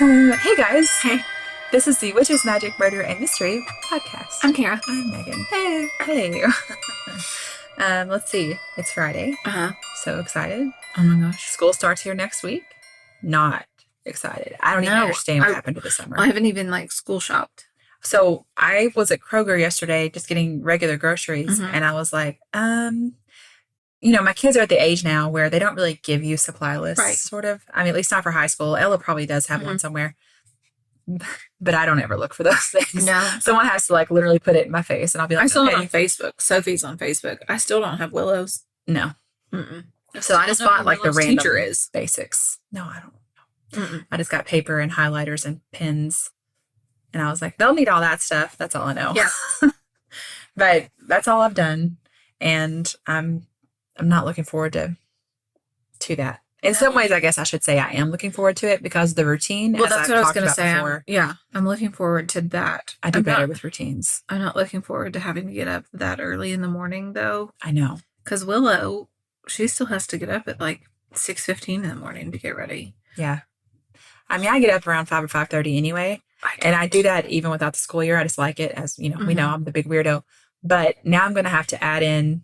Hey guys, Hey, this is the Witches, Magic, Murder, and Mystery podcast. I'm Kara. I'm Megan. Hey. Hey. Let's see. It's Friday. Uh-huh. So excited. Oh my gosh. School starts here next week. Not excited. I don't even No, understand what happened to the summer. I haven't even school shopped. So I was at Kroger yesterday just getting regular groceries, Mhm. and I was like, my kids are at the age now where they don't really give you supply lists, Right. sort of. I mean, at least not for high school. Ella probably does have one Mhm. somewhere. But I don't ever look for those things. No. Someone has to literally put it in my face, and I'll be like, I saw it okay. on Facebook. Sophie's on Facebook. I still don't have Willow's. No. Mm-mm. So I just bought the Willow's random teacher is. basics. No, I don't. Mm-mm. I just got paper and highlighters and pens, and I was like, they'll need all that stuff. That's all I know. Yeah. But that's all I've done, and I'm not looking forward to that. In some ways, I guess I should say I am looking forward to it because the routine. Well, as that's I've what I was talked going to about say. before, I'm looking forward to that. I do better with routines. I'm not looking forward to having to get up that early in the morning, though. I know. Because Willow, she still has to get up at 6:15 in the morning to get ready. Yeah. I mean, I get up around 5 or 5:30 anyway. And I do that even without the school year. I just like it, as we know I'm the big weirdo. But now I'm going to have to add in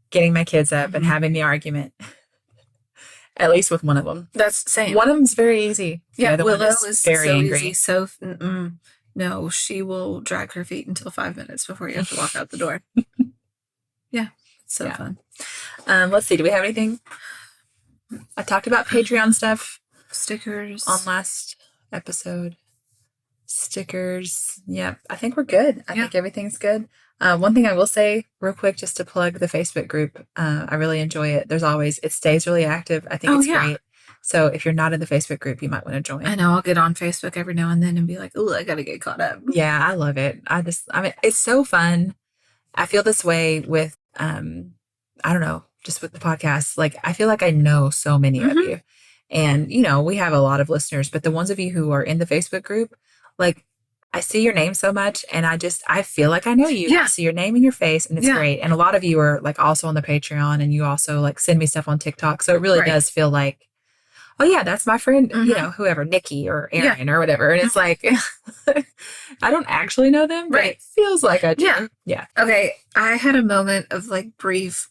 getting my kids up and having the argument. At least with one of them. That's same. One of them's very easy. Yeah, the Willow one is very so angry. easy. So, no, she will drag her feet until 5 minutes before you have to walk out the door. Yeah, it's so fun. Let's see. Do we have anything? I talked about Patreon stuff. Stickers. On last episode. Stickers. Yep. I think we're good. I think everything's good. One thing I will say real quick, just to plug the Facebook group. I really enjoy it. It stays really active. I think it's great. So if you're not in the Facebook group, you might want to join. I know. I'll get on Facebook every now and then and be like, oh, I got to get caught up. Yeah, I love it. It's so fun. I feel this way with, I don't know, just with the podcast. I feel like I know so many of you. And, we have a lot of listeners, but the ones of you who are in the Facebook group, I see your name so much, and I feel like I know you. Yeah. I see your name in your face, and it's great. And a lot of you are also on the Patreon, and you also send me stuff on TikTok. So it really does feel like, oh yeah, that's my friend, whoever, Nikki or Aaron or whatever. And it's like, I don't actually know them, but it feels like I do. Yeah. Yeah. Okay. I had a moment of brief,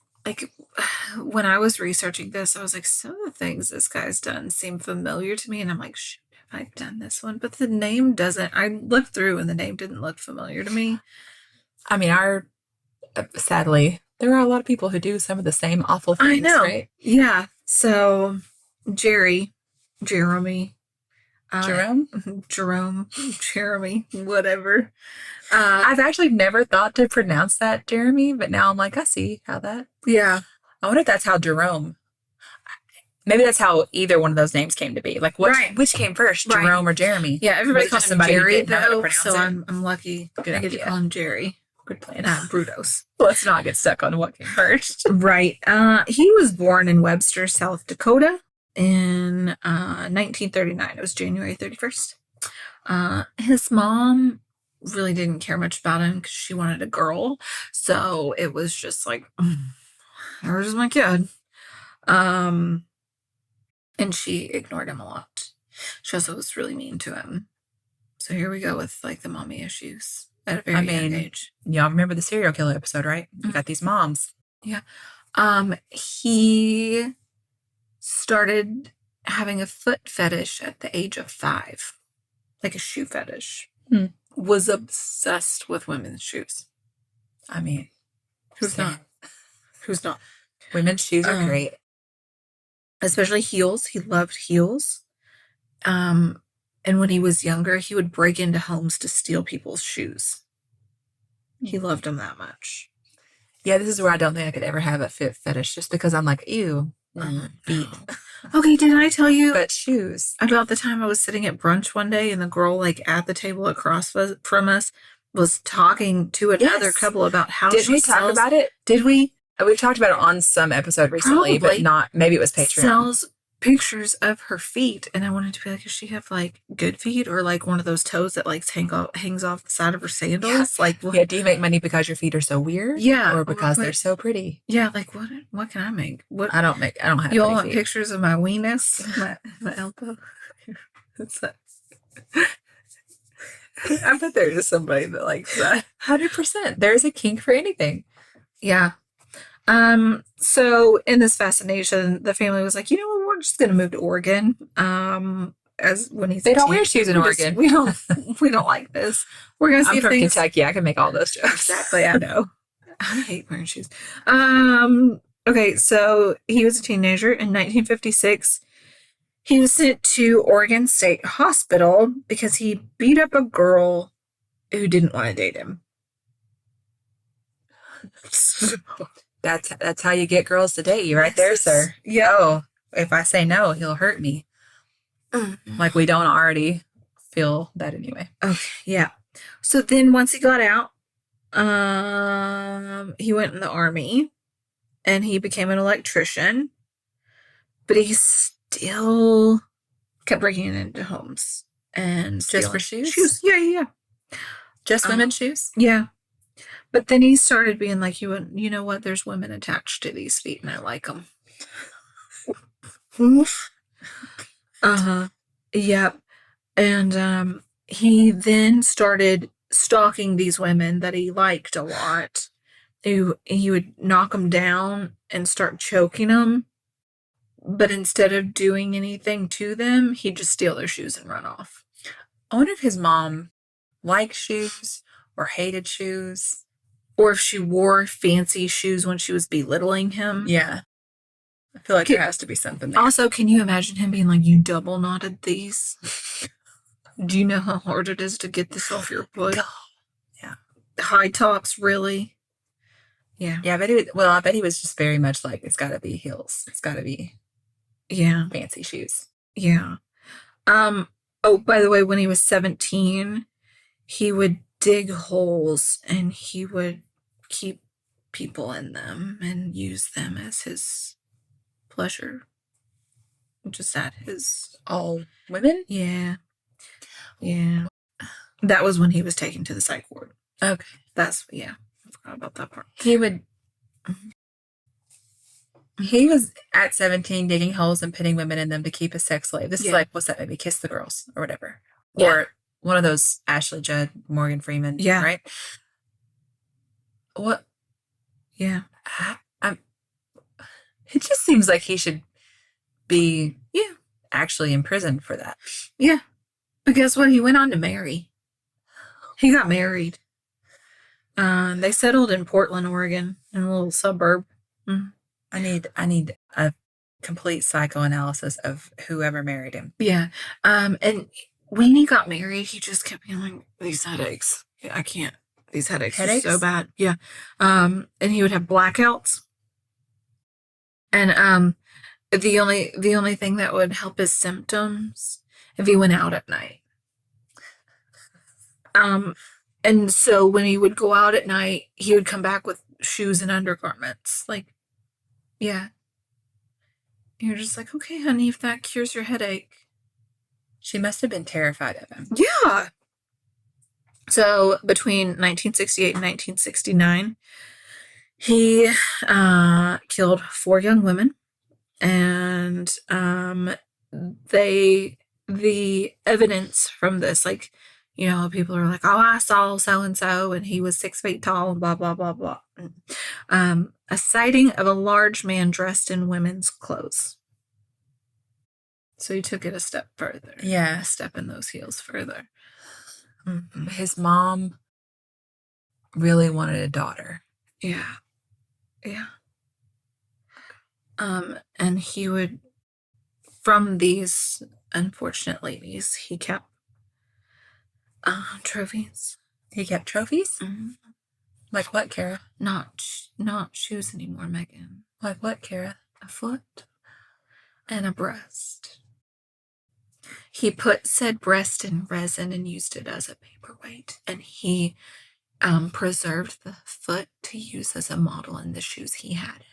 when I was researching this, I was like, some of the things this guy's done seem familiar to me. And I'm like, shoot, I've done this one, but the name doesn't. I looked through and the name didn't look familiar to me. I mean, sadly, there are a lot of people who do some of the same awful things. I know. Right? Yeah. So Jeremy, Jerome, whatever. I've actually never thought to pronounce that Jeremy, but now I'm like, I see how that. Yeah. I wonder if that's how Jerome. Maybe that's how either one of those names came to be. Which came first, Jerome or Jeremy? Yeah, everybody calls him Jerry, though, so I'm lucky. Good I get to call him Jerry. Good plan. Brudos. Let's not get stuck on what came first. Right. He was born in Webster, South Dakota in 1939. It was January 31st. His mom really didn't care much about him because she wanted a girl. So it was just like, there's my kid. And she ignored him a lot. She also was really mean to him. So here we go with the mommy issues at a very young age. Y'all remember the serial killer episode, right? You got these moms. Yeah. He started having a foot fetish at the age of 5. Like a shoe fetish. Was obsessed with women's shoes. I mean, who's not? Who's not? Women's shoes are great. Especially heels. He loved heels. And when he was younger, he would break into homes to steal people's shoes. He loved them that much. Yeah, this is where I don't think I could ever have a foot fetish, just because I'm like, ew, feet. Okay, did I tell you? But shoes. About the time I was sitting at brunch one day, and the girl at the table across from us was talking to another couple about how Did we talk about it? Did we? We've talked about it on some episode recently, but not, maybe it was Patreon. Sells pictures of her feet, and I wanted to be like, does she have good feet or one of those toes that hangs off the side of her sandals? Yeah. Do you make money because your feet are so weird? Yeah, or because they're so pretty? Yeah, what can I make? What I don't have. You all want pictures of my weenus, my elbow? What's that? I bet there's just somebody that likes that. 100%. There's a kink for anything. Yeah. So in this fascination, the family was like, you know what, we're just gonna move to Oregon. As when he's They don't wear shoes in Oregon. We don't like this. We're gonna see I'm if from things Kentucky. I can make all those jokes. exactly. I know. I hate wearing shoes. Okay, so he was a teenager in 1956. He was sent to Oregon State Hospital because he beat up a girl who didn't want to date him. That's how you get girls to date you, right there, sir. Yeah. Oh, if I say no, he'll hurt me. Like we don't already feel that anyway. Okay, yeah. So then once he got out, he went in the army and he became an electrician, but he still kept breaking into homes and Just for stealing shoes? Yeah. Just women's shoes? Yeah. But then he started being like, you know what? There's women attached to these feet and I like them. Uh-huh. Yep. And he then started stalking these women that he liked a lot. He would knock them down and start choking them. But instead of doing anything to them, he'd just steal their shoes and run off. I wonder if his mom liked shoes or hated shoes. Or if she wore fancy shoes when she was belittling him. Yeah. I feel like there has to be something there. Also, can you imagine him being like, you double knotted these? Do you know how hard it is to get this off your foot? Yeah. High tops, really? Yeah. Yeah, I bet he was just very much like, it's got to be heels. It's got to be fancy shoes. Yeah. Oh, by the way, when he was 17, he would dig holes and he would keep people in them and use them as his pleasure. Just at his... All women? Yeah. Yeah. That was when he was taken to the psych ward. Okay. I forgot about that part. He was at 17 digging holes and putting women in them to keep a sex slave. This is like, what's that movie? Kiss the Girls or whatever. Yeah. Or one of those Ashley Judd, Morgan Freeman. Yeah. Right? What? Yeah. It just seems like he should be actually in prison for that. Yeah. But guess what? He went on to marry. He got married. They settled in Portland, Oregon, in a little suburb. I need a complete psychoanalysis of whoever married him. Yeah. And when he got married, he just kept being like, these headaches. I can't. These headaches are so bad. Yeah. And he would have blackouts. And the only thing that would help his symptoms if he went out at night. And so when he would go out at night, he would come back with shoes and undergarments. Like, yeah. You're just like, okay, honey, if that cures your headache. She must have been terrified of him. Yeah. So between 1968 and 1969, he killed 4 young women. And the evidence from this, like, you know, people are like, oh, I saw so-and-so and he was 6 feet tall and blah, blah, blah, blah. A sighting of a large man dressed in women's clothes. So he took it a step further. Yeah. A step in those heels further. Mm-hmm. His mom really wanted a daughter. Yeah. Yeah. And he would, from these unfortunate ladies, he kept trophies. He kept trophies? Mm-hmm. Like what, Kara? Not shoes anymore, Megan. Like what, Kara? A foot and a breast. He put said breast in resin and used it as a paperweight. And he preserved the foot to use as a model in the shoes he had.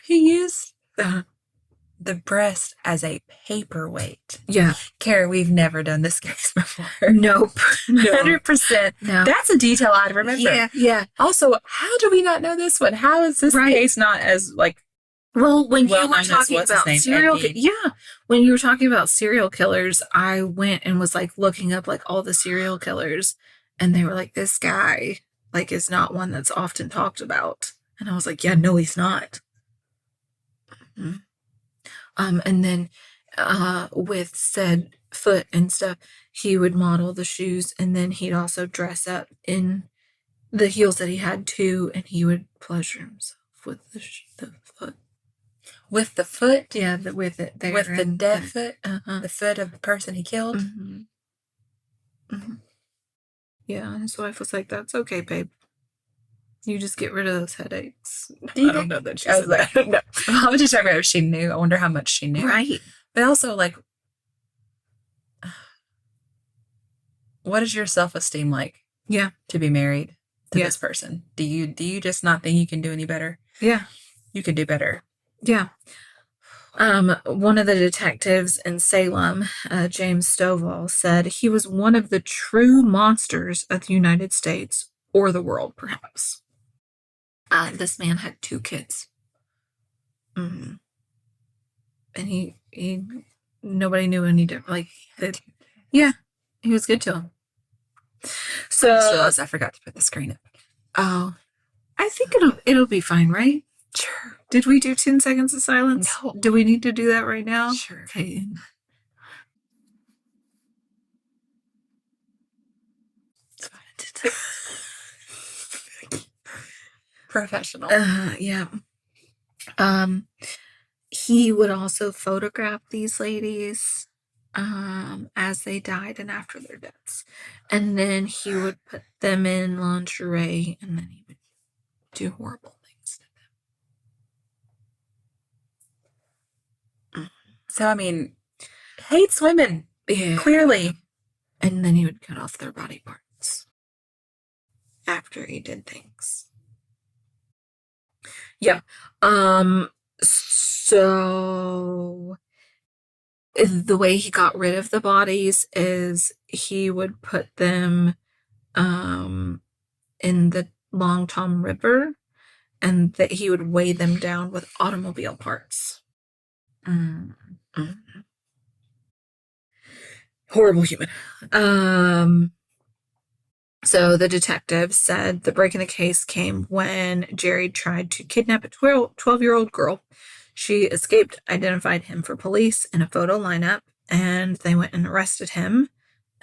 He used the breast as a paperweight. Yeah. Carrie, we've never done this case before. Nope. No. 100%. No. That's a detail I'd remember. Yeah. Yeah. Also, how do we not know this one? How is this case not as, like, well, when you well were known as talking what's his about name, serial, Ed Gein. yeah, when you were talking about serial killers, I went and was like looking up like all the serial killers, and they were like, this guy like is not one that's often talked about, and I was like, yeah, no, he's not. Mhm. And then with said foot and stuff, he would model the shoes, and then he'd also dress up in the heels that he had too, and he would pleasure himself with the foot. With the foot? Yeah, with it there. With the dead foot? Uh-huh. The foot of the person he killed? Mm-hmm. Mm-hmm. Yeah, and his wife was like, that's okay, babe. You just get rid of those headaches. Do you I don't know that she I said was that. like, no. How would you talk about if she knew? I wonder how much she knew. Right. But also, like, what is your self-esteem like? Yeah. To be married to this person? Do you just not think you can do any better? Yeah. You could do better. Yeah. One of the detectives in Salem, James Stovall, said he was one of the true monsters of the United States or the world, perhaps. This man had 2 kids. Mm-hmm. And he nobody knew any different. Like, yeah, he was good to him. So I forgot to put the screen up. Oh, I think it'll be fine, right? Sure. Did we do 10 seconds of silence? No. Do we need to do that right now? Sure. Okay. Professional. Yeah. He would also photograph these ladies as they died and after their deaths. And then he would put them in lingerie, and then he would do horrible things to them. So, I mean, hates women. Yeah. Clearly. And then he would cut off their body parts after he did things. Yeah. So the way he got rid of the bodies is he would put them in the Long Tom River, and that he would weigh them down with automobile parts. Mm-hmm. Horrible human. So the detective said the break in the case came when Jerry tried to kidnap a 12-year-old girl. She escaped, identified him for police in a photo lineup, and they went and arrested him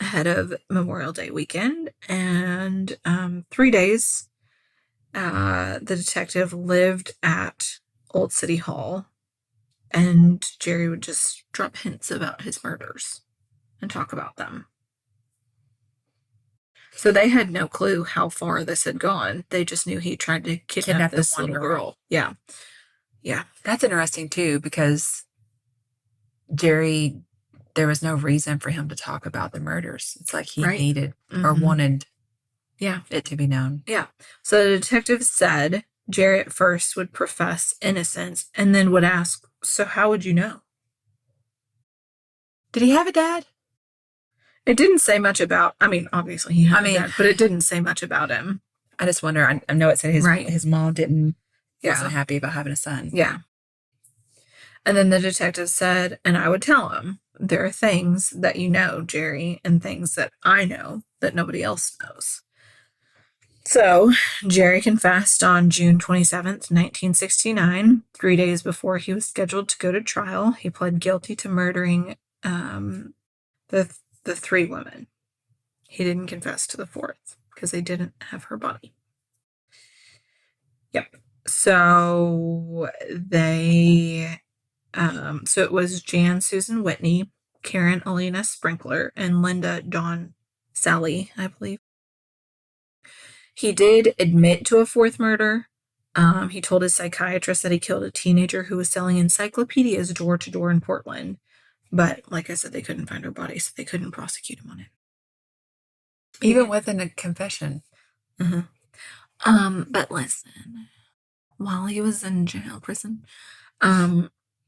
ahead of Memorial Day weekend. And 3 days, the detective lived at Old City Hall, and Jerry would just drop hints about his murders and talk about them. So they had no clue how far this had gone. They just knew he tried to kidnap this little girl. Yeah. Yeah. That's interesting, too, because Jerry, there was no reason for him to talk about the murders. It's like he needed or wanted it to be known. Yeah. So the detective said Jerry at first would profess innocence and then would ask, so how would you know? Did he have a dad? It didn't say much about, obviously he had a dad, but it didn't say much about him. I just wonder, I know it said his mom wasn't happy about having a son. Yeah. And then the detective said, and I would tell him, there are things that you know, Jerry, and things that I know that nobody else knows. So Jerry confessed on June 27th, 1969, 3 days before he was scheduled to go to trial. He pled guilty to murdering the 3 women. He didn't confess to the 4th because they didn't have her body. Yep. So so it was Jan Susan Whitney, Karen Alina Sprinkler, and Linda Dawn Sally, I believe. He did admit to a 4th murder. He told his psychiatrist that he killed a teenager who was selling encyclopedias door to door in Portland. But like I said, they couldn't find her body, so they couldn't prosecute him on it. Even within a confession. Mm-hmm. But listen, while he was in prison,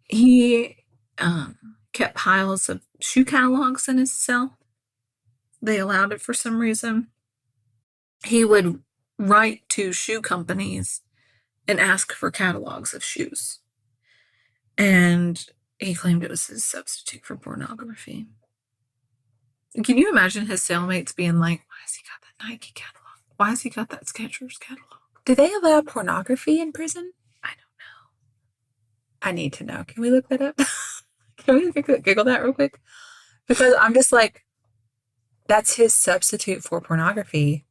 He kept piles of shoe catalogs in his cell. They allowed it for some reason. He would write to shoe companies and ask for catalogs of shoes. And he claimed it was his substitute for pornography. Can you imagine his cellmates being like, why has he got that Nike catalog? Why has he got that Skechers catalog? Do they allow pornography in prison? I don't know. I need to know. Can we look that up? Can we Google that real quick? Because I'm just like, that's his substitute for pornography.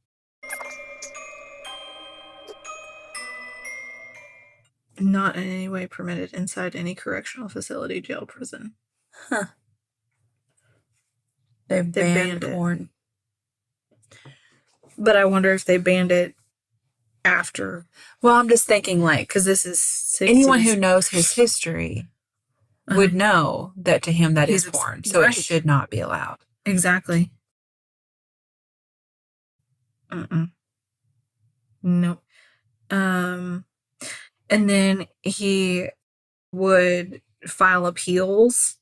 Not in any way permitted inside any correctional facility, jail, prison. Huh. They banned porn. But I wonder if they banned it after. Well, I'm just thinking, like, because this is anyone who knows his history would know that to him that is porn. So it should not be allowed. Exactly. Nope. And then he would file appeals.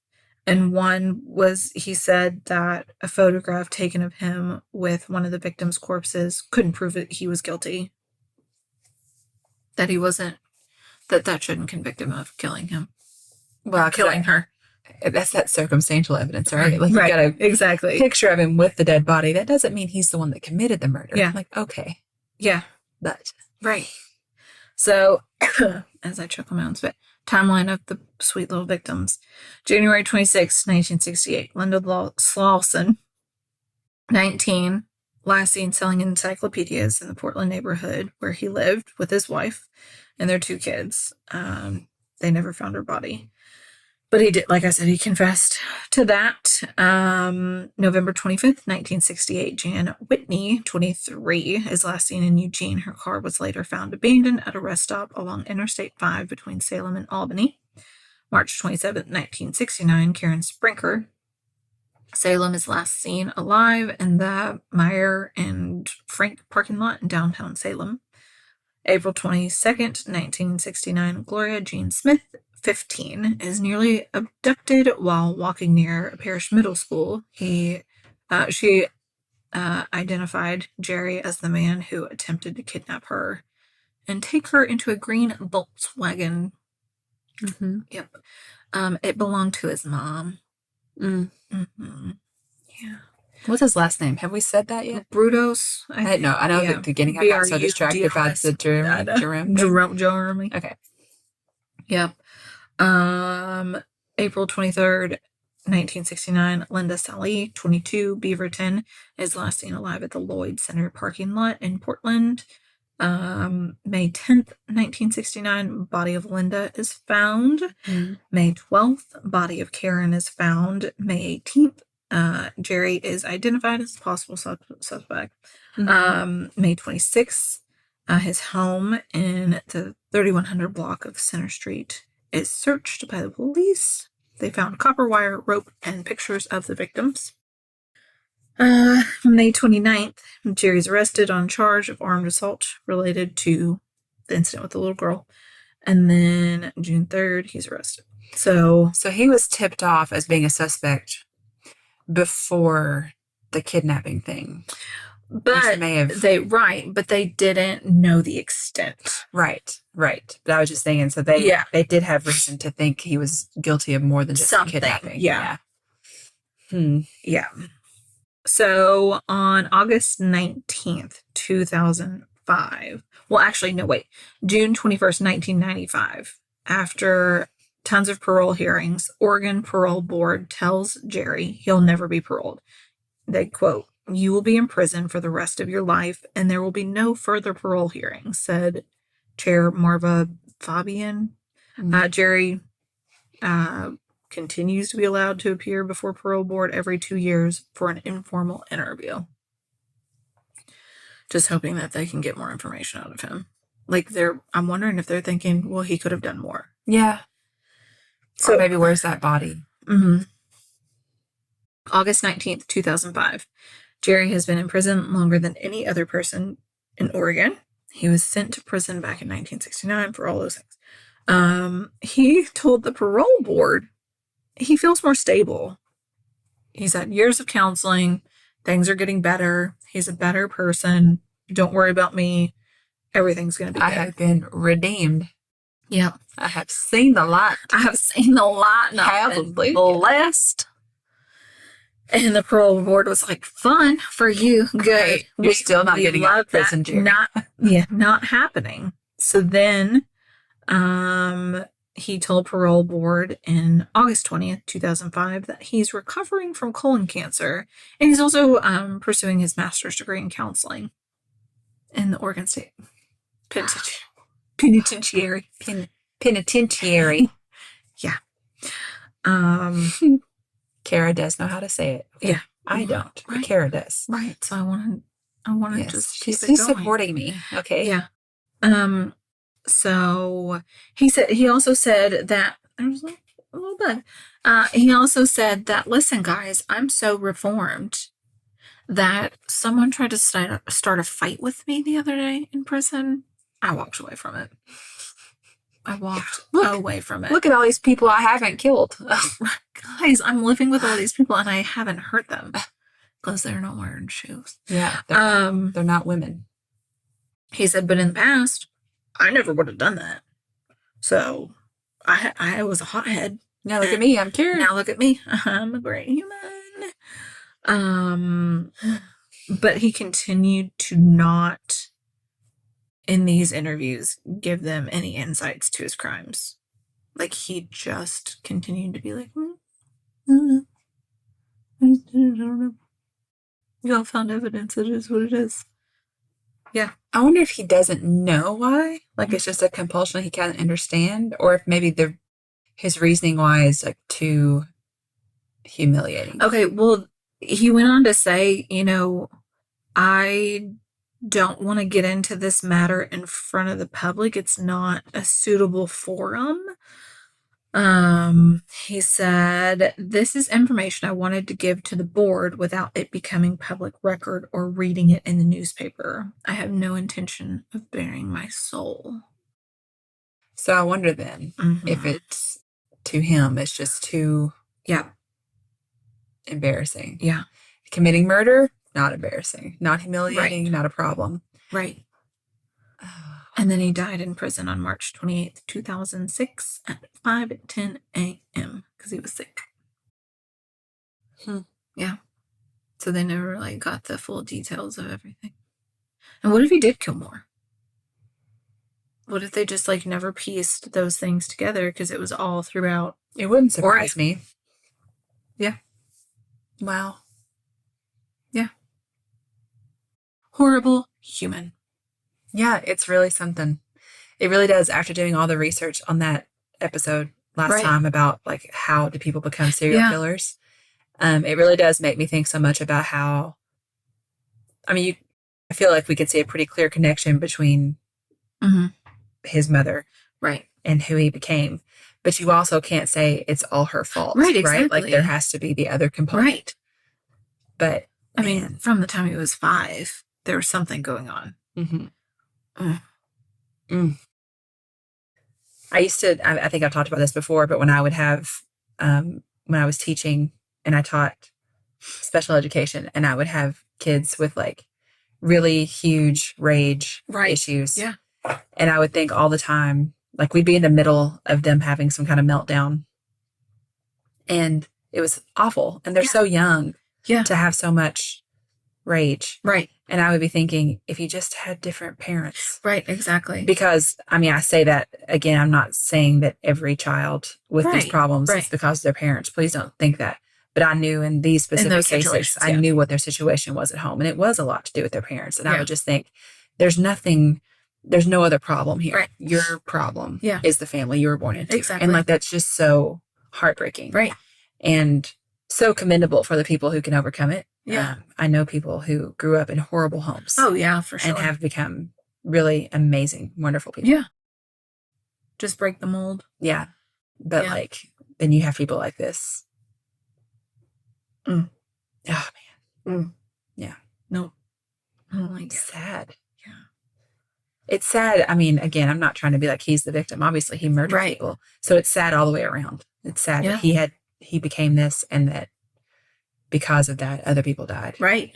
And one was, he said that a photograph taken of him with one of the victim's corpses couldn't prove that he was guilty. That he wasn't, that shouldn't convict him of killing him. Well, killing her. That's that circumstantial evidence, right? Like, right. You got exactly. picture of him with the dead body. That doesn't mean he's the one that committed the murder. Yeah. Like, okay. Yeah. But. Right. So, as I choke on my own spit, timeline of the sweet little victims. January 26, 1968. Linda Slauson, 19, last seen selling encyclopedias in the Portland neighborhood where he lived with his wife and their 2 kids. They never found her body. But he did, like I said, he confessed to that. November 25th, 1968, Jan Whitney, 23, is last seen in Eugene. Her car was later found abandoned at a rest stop along Interstate 5 between Salem and Albany. March 27th, 1969, Karen Sprinker. Salem is last seen alive in the Meyer and Frank parking lot in downtown Salem. April 22nd, 1969, Gloria Jean Smith, 15, is nearly abducted while walking near a parish middle school. She identified Jerry as the man who attempted to kidnap her and take her into a green Volkswagen. Mm-hmm. Yep. It belonged to his mom. Mm-hmm. Yeah. What's his last name? Have we said that yet? Brudos. I know at the beginning I got so distracted by the Jerome. Okay. Yep. April 23rd, 1969, Linda Sally, 22, Beaverton, is last seen alive at the Lloyd Center parking lot in Portland. May 10th, 1969, body of Linda is found. May 12th, body of Karen is found. May 18th, Jerry is identified as a possible suspect. May 26th, his home in the 3100 block of Center Street is searched by the police. They found copper wire, rope, and pictures of the victims. May 29th, Jerry's arrested on charge of armed assault related to the incident with the little girl. And then June 3rd, he's arrested. So he was tipped off as being a suspect before the kidnapping thing. But but they didn't know the extent. Right. But I was just thinking, so they did have reason to think he was guilty of more than just kidnapping. Yeah. Yeah. So on August 19th, 2005, June 21st, 1995, after tons of parole hearings, Oregon Parole Board tells Jerry he'll never be paroled. They quote, "You will be in prison for the rest of your life, and there will be no further parole hearings," said Chair Marva Fabian. Jerry continues to be allowed to appear before parole board every 2 years for an informal interview. Just hoping that they can get more information out of him. I'm wondering if they're thinking, well, he could have done more. Yeah. So maybe where's that body? August 19th, 2005. Jerry has been in prison longer than any other person in Oregon. He was sent to prison back in 1969 for all those things. He told the parole board he feels more stable. He's had years of counseling. Things are getting better. He's a better person. Don't worry about me. Everything's going to be good. I have been redeemed. Yeah. I have seen the light. I have seen the light and I've been blessed. And the parole board was like, fun for you. Good. You're still not getting out of prison, Jerry. Not happening. So then he told parole board in August 20th, 2005 that he's recovering from colon cancer. And he's also pursuing his master's degree in counseling in the Oregon State Penitentiary. Penitentiary. Yeah. Kara does know how to say it. Okay? Yeah. I don't. Right. Kara does. Right. So I want to Yes. just keep She's it going. supporting me. Okay. Yeah. So he also said that there's a little bit. He also said that, listen, guys, I'm so reformed that someone tried to start a fight with me the other day in prison. I walked away from it. Away from it. Look at all these people I haven't killed. Guys, I'm living with all these people and I haven't hurt them because they're not wearing shoes. Yeah. They're not women. He said, but in the past, I never would have done that. So I was a hothead. Now look at me. I'm Karen. Now look at me. I'm a great human. But he continued to not, in these interviews, give them any insights to his crimes. Like, he just continued to be like, I don't know. Y'all found evidence. It is what it is. Yeah. I wonder if he doesn't know why. Like, it's just a compulsion he can't understand. Or if maybe his reasoning why is, like, too humiliating. Okay, well, he went on to say, I don't want to get into this matter in front of the public. It's not a suitable forum. He said, this is information I wanted to give to the board without it becoming public record or reading it in the newspaper. I have no intention of bearing my soul. So I wonder then if it's, to him, it's just too embarrassing. Yeah. Committing murder, not embarrassing. Not humiliating, not a problem. Right. And then he died in prison on March 28th, 2006 at 5:10 a.m. because he was sick. Yeah. So they never got the full details of everything. And what if he did kill more? What if they just never pieced those things together because it was all throughout? It wouldn't surprise me. Yeah. Wow. Yeah. Horrible human. Yeah, it's really something. It really does. After doing all the research on that episode last time about how do people become serial killers, it really does make me think so much about how. I mean, I feel like we could see a pretty clear connection between his mother, and who he became. But you also can't say it's all her fault, right? Exactly. Like there has to be the other component, right? But I mean, from the time he was 5, there was something going on. I used to, I think I've talked about this before, but when I would have, when I was teaching and I taught special education and I would have kids with really huge rage issues. Yeah. And I would think all the time, we'd be in the middle of them having some kind of meltdown and it was awful. And they're so young to have so much rage. Right. And I would be thinking, if you just had different parents. Right, exactly. Because, I say that, again, I'm not saying that every child with these problems is because of their parents. Please don't think that. But I knew in these specific cases, I knew what their situation was at home. And it was a lot to do with their parents. And I would just think, there's no other problem here. Right. Your problem is the family you were born into. Exactly. And that's just so heartbreaking. Right. And so commendable for the people who can overcome it. Yeah. I know people who grew up in horrible homes. Oh, yeah, for sure. And have become really amazing, wonderful people. Yeah. Just break the mold. Yeah. But then you have people like this. Oh, man. Yeah. No. I don't like it. Sad. Yeah. it's sad. I mean, again, I'm not trying to be like he's the victim. Obviously, he murdered Right. people. So it's sad all the way around. It's sad Yeah. that he became this and that because of that, other people died. Right.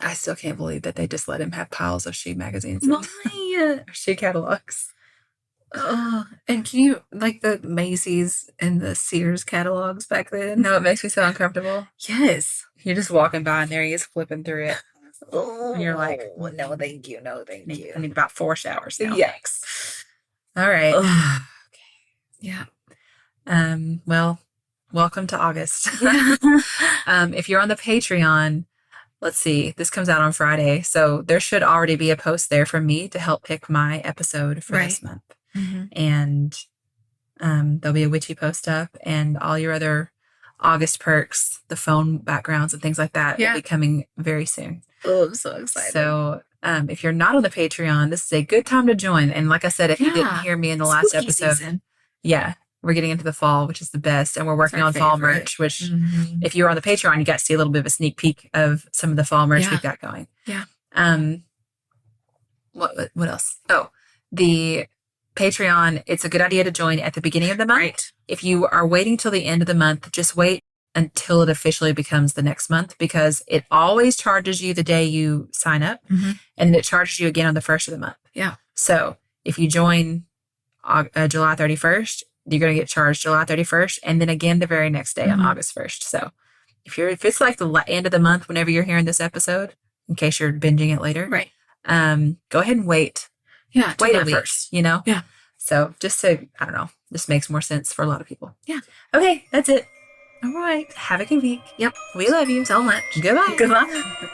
I still can't believe that they just let him have piles of shoe magazines and Why? shoe catalogs. And can you, like the Macy's and the Sears catalogs back then? No, it makes me so uncomfortable. Yes. You're just walking by and there he is flipping through it. And you're like, no, thank you. No, thank you. I need about 4 showers now. Yikes. All right. Yeah. Well, welcome to August. Yeah. If you're on the Patreon, let's see, this comes out on Friday. So there should already be a post there from me to help pick my episode for this month. Mm-hmm. And there'll be a witchy post up and all your other August perks, the phone backgrounds and things like that will be coming very soon. Oh, I'm so excited. So if you're not on the Patreon, this is a good time to join. And like I said, if you didn't hear me in the last episode, we're getting into the fall, which is the best. And we're working on fall merch, which if you're on the Patreon, you got to see a little bit of a sneak peek of some of the fall merch we've got going. Yeah. What else? Oh, the Patreon, it's a good idea to join at the beginning of the month. Right. If you are waiting till the end of the month, just wait until it officially becomes the next month because it always charges you the day you sign up and it charges you again on the first of the month. Yeah. So if you join July 31st, you're going to get charged July 31st and then again the very next day on August 1st. So if it's like the end of the month, whenever you're hearing this episode, in case you're binging it later, right. Go ahead and wait. Yeah. Wait a first, you know? Yeah. So just to, I don't know, this makes more sense for a lot of people. Yeah. Okay, that's it. All right. Have a good week. Yep. We love you so much. Goodbye. Goodbye.